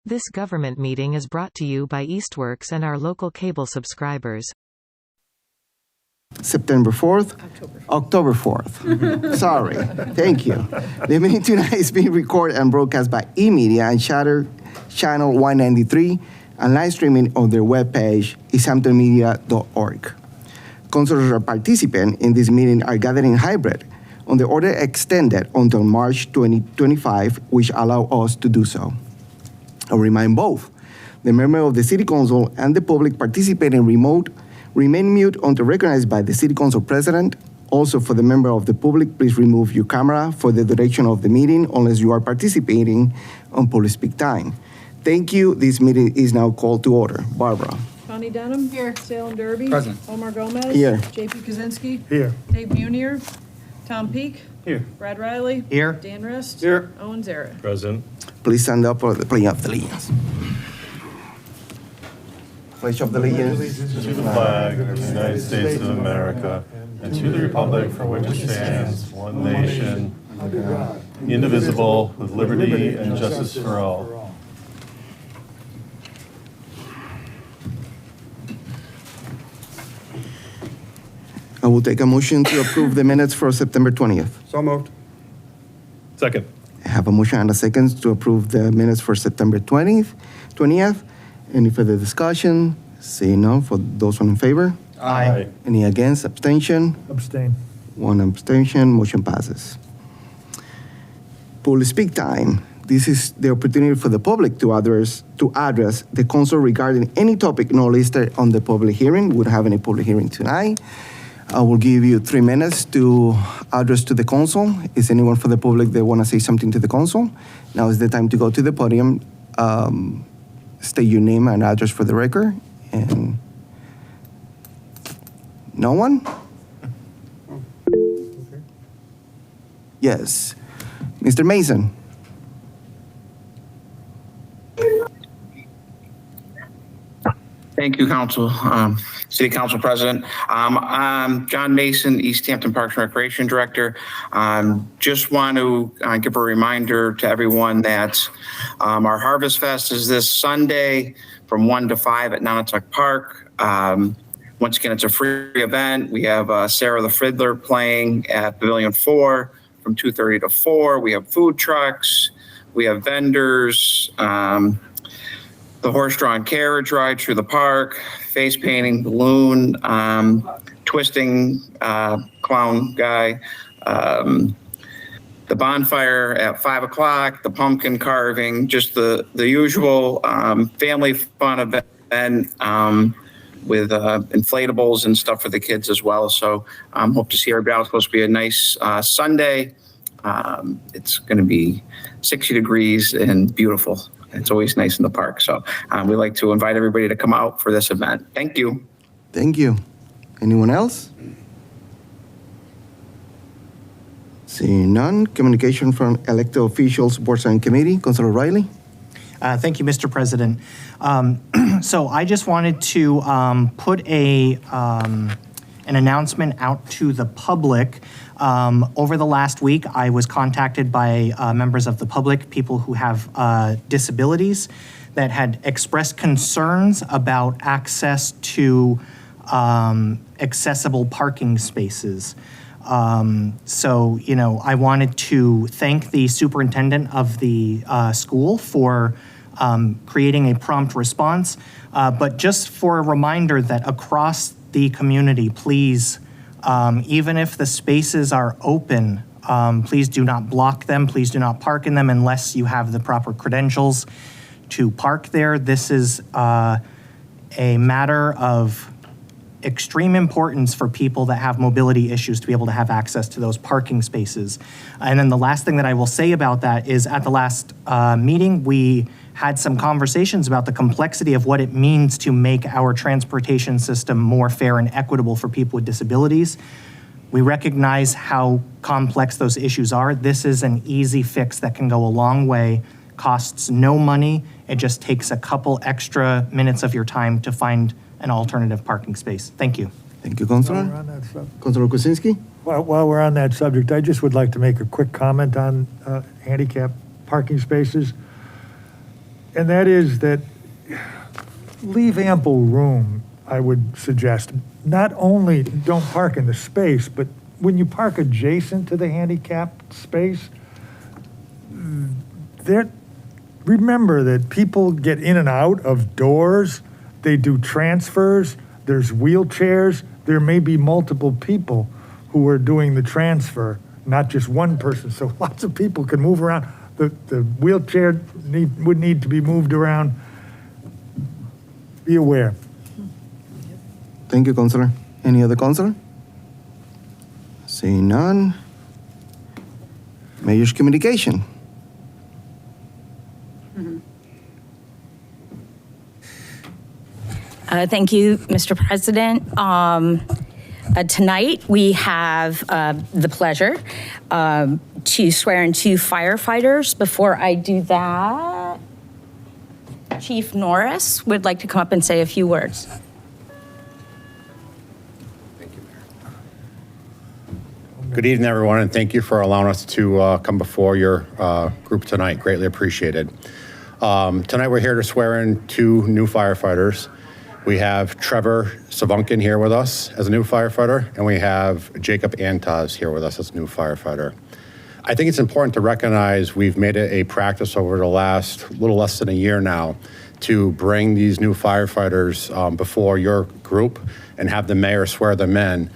This government meeting is brought to you by Eastworks and our local cable subscribers. September 4th? October 4th. Sorry. Thank you. The meeting tonight is being recorded and broadcast by eMedia and Shatter Channel 193 and live streaming on their webpage, easthamptonmedia.org. Councilors or participants in this meeting are gathered in hybrid on the order extended until March 2025, which allow us to do so. I remind both the member of the City Council and the public participating remote remain mute until recognized by the City Council President. Also, for the member of the public, please remove your camera for the duration of the meeting unless you are participating on public speak time. Thank you. This meeting is now called to order. Barbara. Connie Denham. Here. Salem Derby. Present. Omar Gomez. Here. JP Kaczynski. Here. Dave Munier. Tom Peak. Here. Brad Riley. Here. Dan Rist. Here. Owen Zarrett. Present. Please stand up for the pledge of allegiance. Pledge of allegiance. To the flag of the United States of America and to the republic for which it stands, one nation, indivisible, with liberty and justice for all. I will take a motion to approve the minutes for September 20th. So moved. Second. I have a motion and a second to approve the minutes for September 20th. Any further discussion? Seeing none, for those in favor? Aye. Any against? Abstention? Abstain. One abstention. Motion passes. Public speak time. This is the opportunity for the public to address the council regarding any topic not listed on the public hearing. We don't have any public hearing tonight. I will give you 3 minutes to address to the council. Is anyone from the public that want to say something to the council? Now is the time to go to the podium, state your name and address for the record. And no one? Yes. Mr. Mason. Thank you, Council. City Council President. I'm John Mason, Easthampton Parks and Recreation Director. Just want to give a reminder to everyone that our Harvest Fest is this Sunday from 1 to 5 at Nonotuck Park. Once again, it's a free event. We have Sarah the Fiddler playing at Pavilion 4 from 2:30 to 4. We have food trucks. We have vendors. The horse-drawn carriage ride through the park, face painting, balloon, twisting, clown guy, the bonfire at 5 o'clock, the pumpkin carving, just the usual family fun event with inflatables and stuff for the kids as well. So hope to see everybody out. It's supposed to be a nice Sunday. It's going to be 60 degrees and beautiful. It's always nice in the park. So we'd like to invite everybody to come out for this event. Thank you. Thank you. Anyone else? Seeing none. Communication from elected officials, boards and committee. Councilor Riley. Thank you, Mr. President. So I just wanted to put an announcement out to the public. Over the last week, I was contacted by members of the public, people who have disabilities, that had expressed concerns about access to accessible parking spaces. So, I wanted to thank the superintendent of the school for creating a prompt response, but just for a reminder that across the community, please, even if the spaces are open, please do not block them. Please do not park in them unless you have the proper credentials to park there. This is a matter of extreme importance for people that have mobility issues to be able to have access to those parking spaces. And then the last thing that I will say about that is at the last meeting, we had some conversations about the complexity of what it means to make our transportation system more fair and equitable for people with disabilities. We recognize how complex those issues are. This is an easy fix that can go a long way, costs no money. It just takes a couple extra minutes of your time to find an alternative parking space. Thank you. Thank you, Councilor. Councilor Kuczynski. While we're on that subject, I just would like to make a quick comment on handicap parking spaces. and that is that leave ample room, I would suggest. Not only don't park in the space, but when you park adjacent to the handicapped space, remember that people get in and out of doors, they do transfers, there's wheelchairs, there may be multiple people who are doing the transfer, not just one person, so lots of people can move around. The wheelchair would need to be moved around. Be aware. Thank you, Councilor. Any other councilor? Seeing none. Mayor's communication. Thank you, Mr. President. Tonight, we have the pleasure to swear in 2 firefighters. Before I do that, Chief Norris would like to come up and say a few words. Good evening, everyone, and thank you for allowing us to come before your group tonight. Greatly appreciated. Tonight, we're here to swear in 2 new firefighters. We have Trevor Savunkin here with us as a new firefighter, and we have Jacob Antaz here with us as a new firefighter. I think it's important to recognize we've made it a practice over the last little less than a year now to bring these new firefighters before your group and have the mayor swear them in.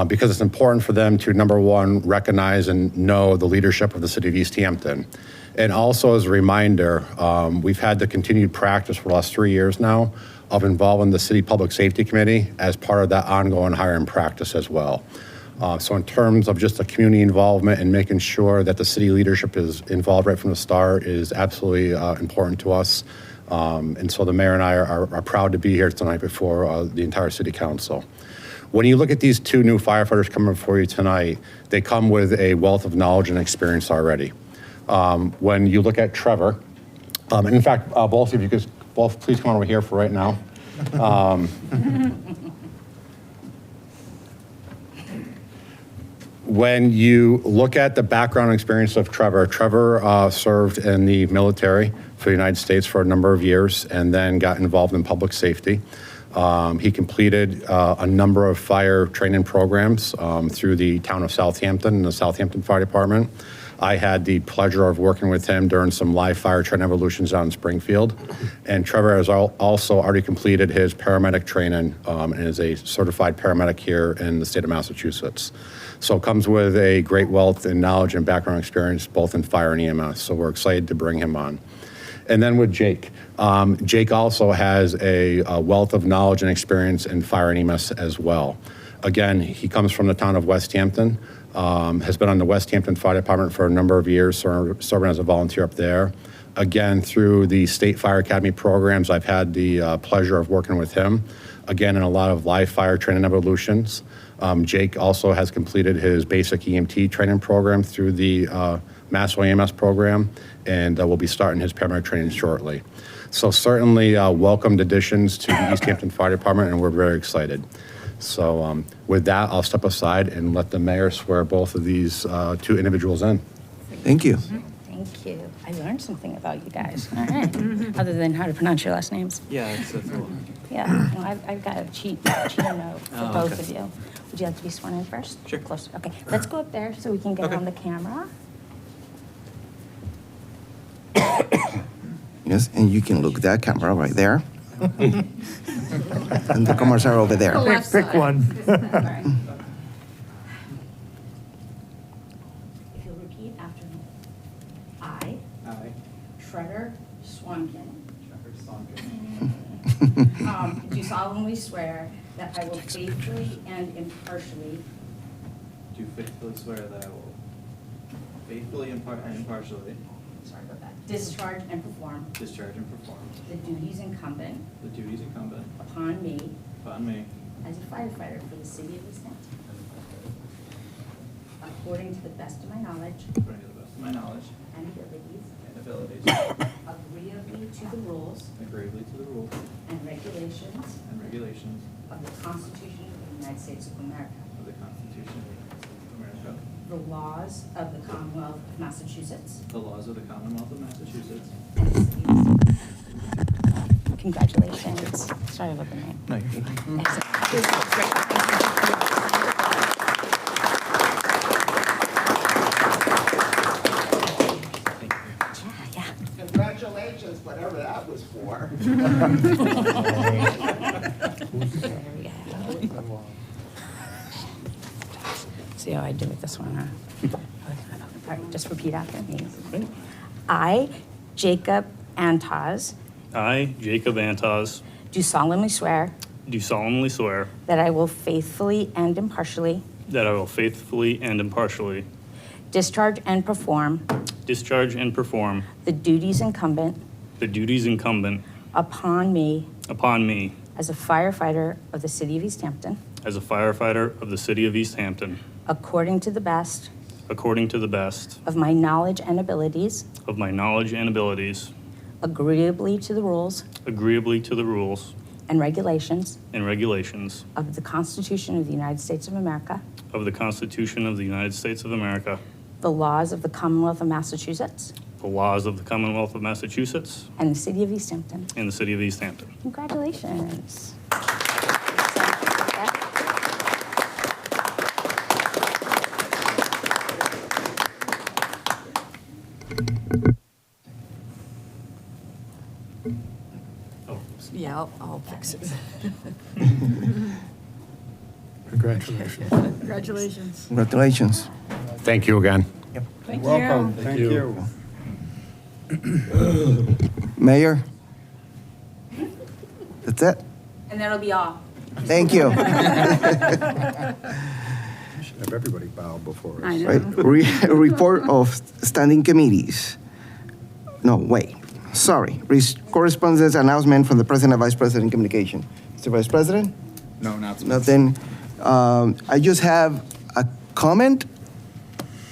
Because it's important for them to, number one, recognize and know the leadership of the city of Easthampton. And also as a reminder, we've had the continued practice for the last 3 years now of involving the City Public Safety Committee as part of that ongoing hiring practice as well. So in terms of just the community involvement and making sure that the city leadership is involved right from the start is absolutely important to us. And so the mayor and I are proud to be here tonight before the entire city council. When you look at these 2 new firefighters coming before you tonight, they come with a wealth of knowledge and experience already. When you look at Trevor, and in fact, both of you could both please come over here for right now. When you look at the background and experience of Trevor, Trevor served in the military for the United States for a number of years and then got involved in public safety. He completed a number of fire training programs through the town of Southampton and the Southampton Fire Department. I had the pleasure of working with him during some live fire training evolutions out in Springfield. And Trevor has also already completed his paramedic training and is a certified paramedic here in the state of Massachusetts. So comes with a great wealth and knowledge and background experience both in fire and EMS. So we're excited to bring him on. And then with Jake. Jake also has a wealth of knowledge and experience in fire and EMS as well. Again, he comes from the town of Westhampton, has been on the Westhampton Fire Department for a number of years, serving as a volunteer up there. Again, through the State Fire Academy programs, I've had the pleasure of working with him, again, in a lot of live fire training evolutions. Jake also has completed his basic EMT training program through the Mass EMS program, and will be starting his paramedic training shortly. So certainly welcomed additions to the Easthampton Fire Department, and we're very excited. So with that, I'll step aside and let the mayor swear both of these 2 individuals in. Thank you. Thank you. I learned something about you guys. All right. Other than how to pronounce your last names. Yeah, it's cool. Yeah, well, I've got a cheat note for both of you. Would you like to be sworn in first? Sure. Closer. Okay, let's go up there so we can get on the camera. Yes, and you can look that camera right there. And the cameras are over there. Pick one. All right. If you'll repeat after me. I, Trevor Swankin, do solemnly swear that I will faithfully and impartially Do faithfully swear that I will faithfully and impartially discharge and perform the duties incumbent upon me as a firefighter for the city of Easthampton, according to the best of my knowledge and abilities, agreeably to the rules and regulations of the Constitution of the United States of America, the laws of the Commonwealth of Massachusetts, the laws of the Commonwealth of Massachusetts, and the city of Easthampton. Congratulations. Sorry about the name. No, you're fine. Yeah. Congratulations, whatever that was for. There we go. See how I do with this one, huh? All right, just repeat after me. I, Jacob Antaz, I, Jacob Antaz, do solemnly swear do solemnly swear that I will faithfully and impartially that I will faithfully and impartially discharge and perform the duties incumbent upon me upon me as a firefighter of the city of Easthampton, as a firefighter of the city of Easthampton, according to the best of of my knowledge and abilities, agreeably to the rules and regulations regulations of the Constitution of the United States of America, of the Constitution of the United States of America, the laws of the Commonwealth of Massachusetts, the laws of the Commonwealth of Massachusetts, and the city of Easthampton. and the city of Easthampton. Congratulations. Yeah, I'll fix it. Congratulations. Congratulations. Congratulations. Thank you again. Thank Welcome. you. Thank you. Mayor? That's it? And that'll be all. Thank you. Should have everybody bow before us. I know. Right. Report of standing committees. No, wait. Sorry. Correspondence announcement from the President and Vice President Communication. Mr. Vice President? No, not Nothing. I just have a comment,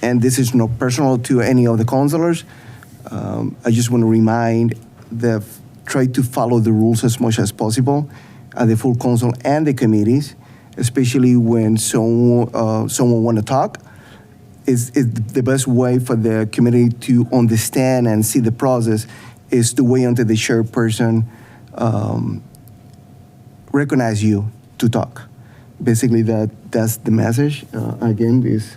and this is not personal to any of the councilors. I just want to remind try to follow the rules as much as possible at the full council and the committees, especially when someone want to talk. Is the best way for the committee to understand and see the process is to wait until the chairperson recognize you to talk. Basically, that's the message. Again, this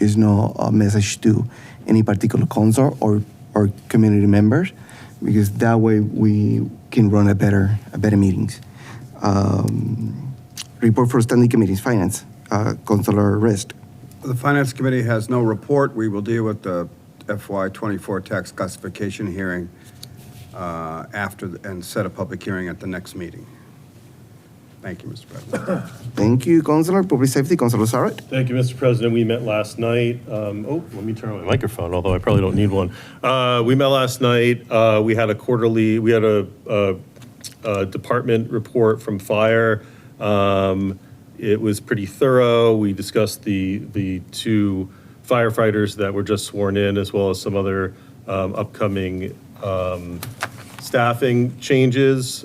is not a message to any particular council or community members, because that way we can run a better meetings. Report for standing committees, finance, Councilor Rist. The Finance Committee has no report. We will deal with the FY24 tax classification hearing and set a public hearing at the next meeting. Thank you, Mr. President. Thank you, Councilor. Public Safety, Councilor Sarat. Thank you, Mr. President. We met last night. Let me turn on my microphone, although I probably don't need one. We met last night. We had a department report from fire. It was pretty thorough. We discussed the two firefighters that were just sworn in, as well as some other upcoming staffing changes.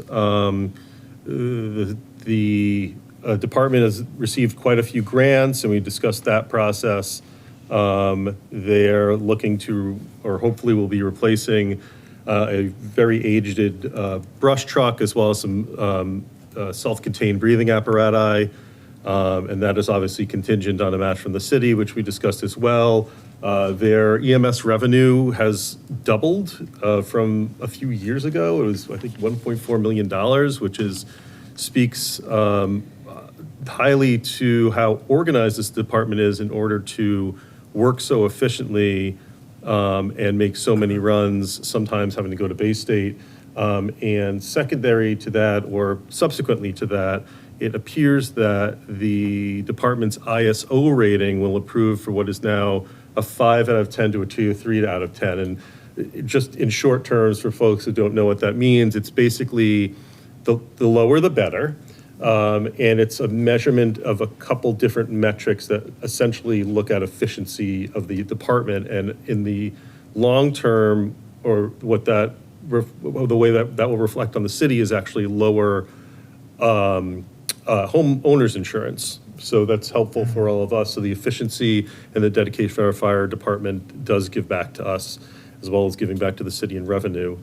The department has received quite a few grants, and we discussed that process. They're looking to, or hopefully will be replacing a very aged brush truck, as well as some self-contained breathing apparatus. And that is obviously contingent on a match from the city, which we discussed as well. Their EMS revenue has doubled from a few years ago. It was, I think, $1.4 million, which speaks highly to how organized this department is in order to work so efficiently and make so many runs, sometimes having to go to Bay State. And secondary to that, or subsequently to that, it appears that the department's ISO rating will improve for what is now a 5 out of 10 to a 2 or 3 out of 10. And just in short terms, for folks who don't know what that means, it's basically the lower the better. And it's a measurement of a couple different metrics that essentially look at efficiency of the department. And in the long term, or what that, the way that will reflect on the city is actually lower homeowners insurance. So that's helpful for all of us. So the efficiency and the dedication for our fire department does give back to us, as well as giving back to the city in revenue.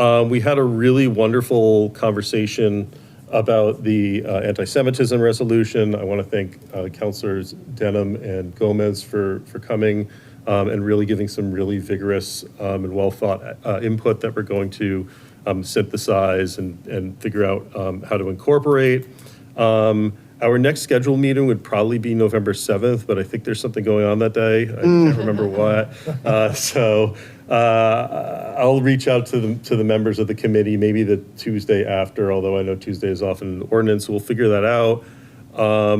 We had a really wonderful conversation about the anti-Semitism resolution. I want to thank Councilors Denham and Gomez for coming and really giving some really vigorous and well-thought input that we're going to synthesize and figure out how to incorporate. Our next scheduled meeting would probably be November 7th, but I think there's something going on that day. I can't remember what. So I'll reach out to the members of the committee, maybe the Tuesday after, although I know Tuesday is often an ordinance. We'll figure that out.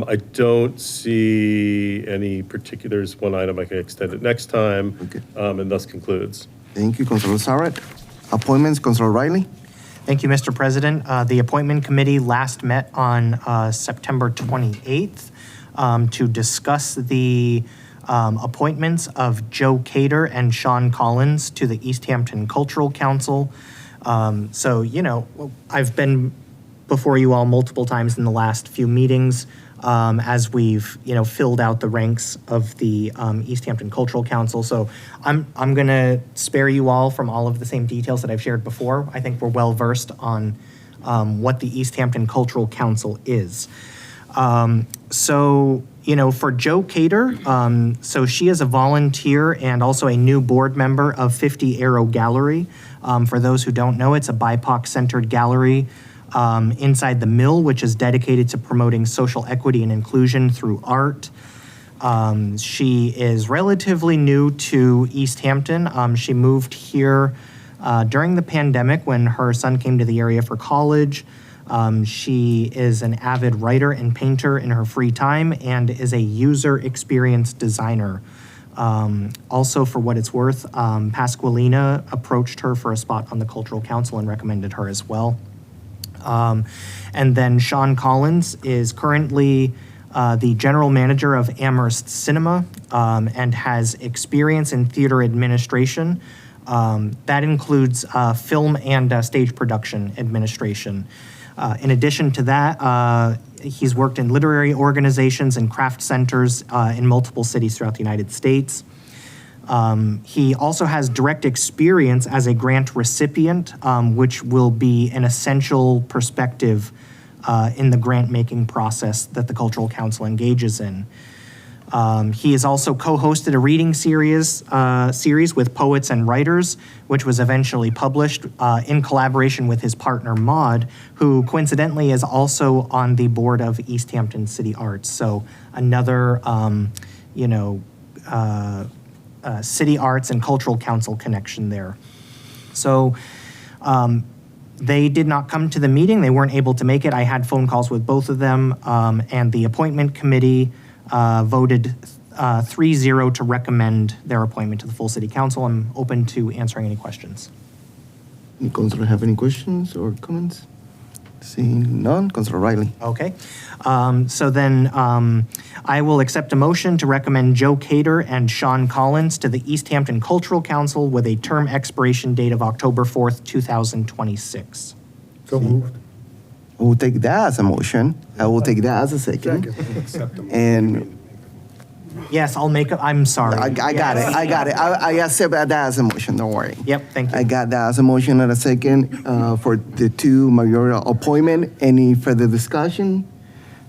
I don't see any particulars. One item I can extend it next time, and thus concludes. Thank you, Councilor Sarat. Appointments, Councilor Riley. Thank you, Mr. President. The appointment committee last met on September 28th to discuss the appointments of Joe Cater and Sean Collins to the Easthampton Cultural Council. So, you know, I've been before you all multiple times in the last few meetings as we've, you know, filled out the ranks of the Easthampton Cultural Council. So I'm going to spare you all from all of the same details that I've shared before. I think we're well versed on what the Easthampton Cultural Council is. So, you know, for Joe Cater, so she is a volunteer and also a new board member of 50 Arrow Gallery. For those who don't know, it's a BIPOC-centered gallery inside the Mill, which is dedicated to promoting social equity and inclusion through art. She is relatively new to Easthampton. She moved here during the pandemic when her son came to the area for college. She is an avid writer and painter in her free time and is a user experience designer. Also, for what it's worth, Pasqualina approached her for a spot on the Cultural Council and recommended her as well. And then Sean Collins is currently the general manager of Amherst Cinema and has experience in theater administration. That includes film and stage production administration. In addition to that, he's worked in literary organizations and craft centers in multiple cities throughout the United States. He also has direct experience as a grant recipient, which will be an essential perspective in the grant-making process that the Cultural Council engages in. He has also co-hosted a reading series with poets and writers, which was eventually published in collaboration with his partner, Maud, who coincidentally is also on the board of Easthampton City Arts. So another, City Arts and Cultural Council connection there. So they did not come to the meeting. They weren't able to make it. I had phone calls with both of them, and the appointment committee voted 3-0 to recommend their appointment to the full city council. I'm open to answering any questions. Any councilor have any questions or comments? Seeing none, Councilor Riley. Okay. So then I will accept a motion to recommend Joe Cater and Sean Collins to the Easthampton Cultural Council with a term expiration date of October 4th, 2026. So moved. I will take that as a motion. I will take that as a second. And Yes, I'll make it. I'm sorry. I got it. I accept that as a motion. Don't worry. Yep, thank you. I got that as a motion and a second for the two mayoral appointment. Any further discussion?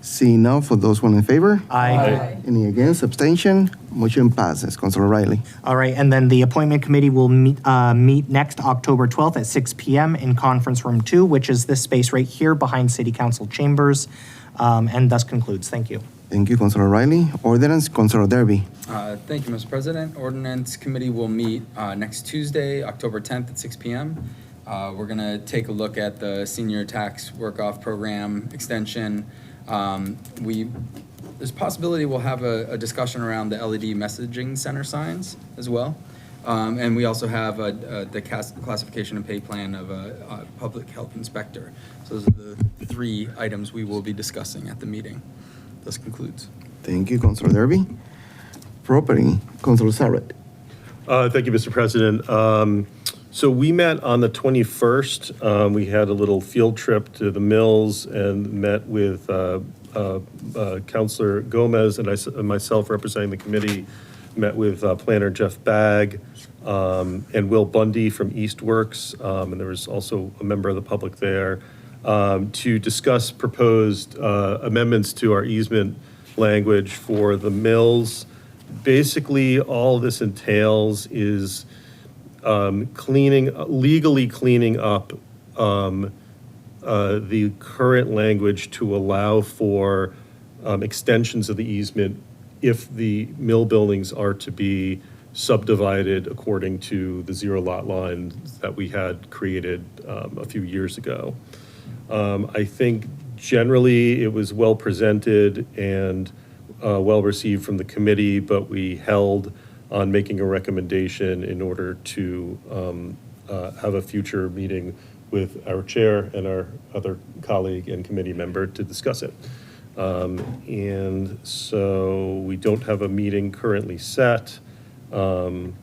Seeing none, for those one in favor? Aye. Any against? Abstention? Motion passes. Councilor Riley. All right, and then the appointment committee will meet next October 12th at 6 p.m. in Conference Room 2, which is this space right here behind City Council chambers, and thus concludes. Thank you. Thank you, Councilor Riley. Ordinance, Councilor Derby. Thank you, Mr. President. Ordinance Committee will meet next Tuesday, October 10th at 6 p.m. We're going to take a look at the senior tax work-off program extension. There's a possibility we'll have a discussion around the LED messaging center signs as well. And we also have the classification and pay plan of a public health inspector. So those are the three items we will be discussing at the meeting. This concludes. Thank you, Councilor Derby. Property, Councilor Sarat. Thank you, Mr. President. So we met on the 21st. We had a little field trip to the mills and met with Councilor Gomez and myself representing the committee, met with planner Jeff Bagg. and Will Bundy from Eastworks, and there was also a member of the public there, to discuss proposed amendments to our easement language for the mills. Basically, all this entails is legally cleaning up the current language to allow for extensions of the easement if the mill buildings are to be subdivided according to the zero lot line that we had created a few years ago. I think generally it was well presented and well received from the committee, but we held on making a recommendation in order to have a future meeting with our chair and our other colleague and committee member to discuss it. And so we don't have a meeting currently set. One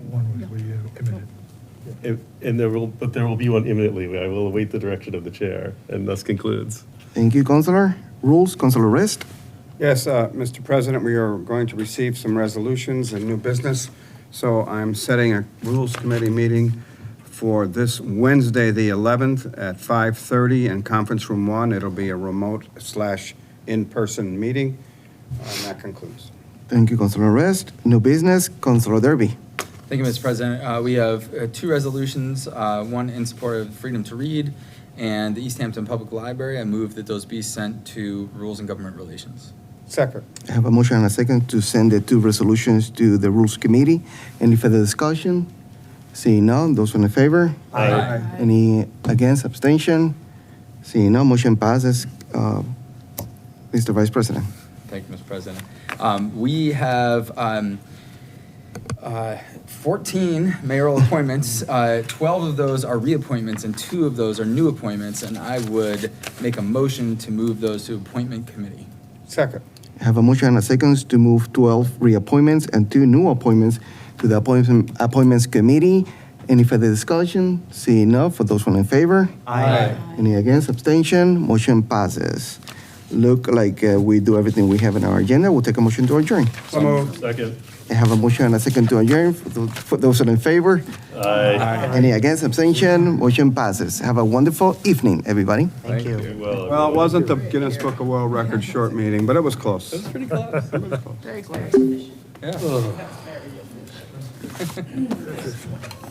was imminent. And there will be one imminently. I will await the direction of the chair, and thus concludes. Thank you, Councilor. Rules, Councilor Rist. Yes, Mr. President, we are going to receive some resolutions and new business. So I'm setting a Rules Committee meeting for this Wednesday, the 11th at 5:30 in Conference Room 1. It'll be a remote/in-person meeting. And that concludes. Thank you, Councilor Rist. New business, Councilor Derby. Thank you, Mr. President. We have two resolutions, one in support of freedom to read and the Easthampton Public Library. I move that those be sent to Rules and Government Relations. Second. I have a motion and a second to send the two resolutions to the Rules Committee. Any further discussion? Seeing none, those in favor? Aye. Any against, abstention? Seeing none, motion passes. Mr. Vice President. Thank you, Mr. President. We have 14 mayoral appointments. 12 of those are reappointments and 2 of those are new appointments, and I would make a motion to move those to Appointment Committee. Second. I have a motion and a second to move 12 reappointments and 2 new appointments to the Appointments Committee. Any further discussion? Seeing none, for those one in favor? Aye. Any against, abstention? Motion passes. Look like we do everything we have in our agenda. We'll take a motion to adjourn. So moved. Second. I have a motion and a second to adjourn. For those in favor? Aye. Any against, abstention? Motion passes. Have a wonderful evening, everybody. Thank you. Well, it wasn't the Guinness Book of World Records short meeting, but it was close. That's pretty close. Very close.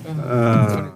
Yeah.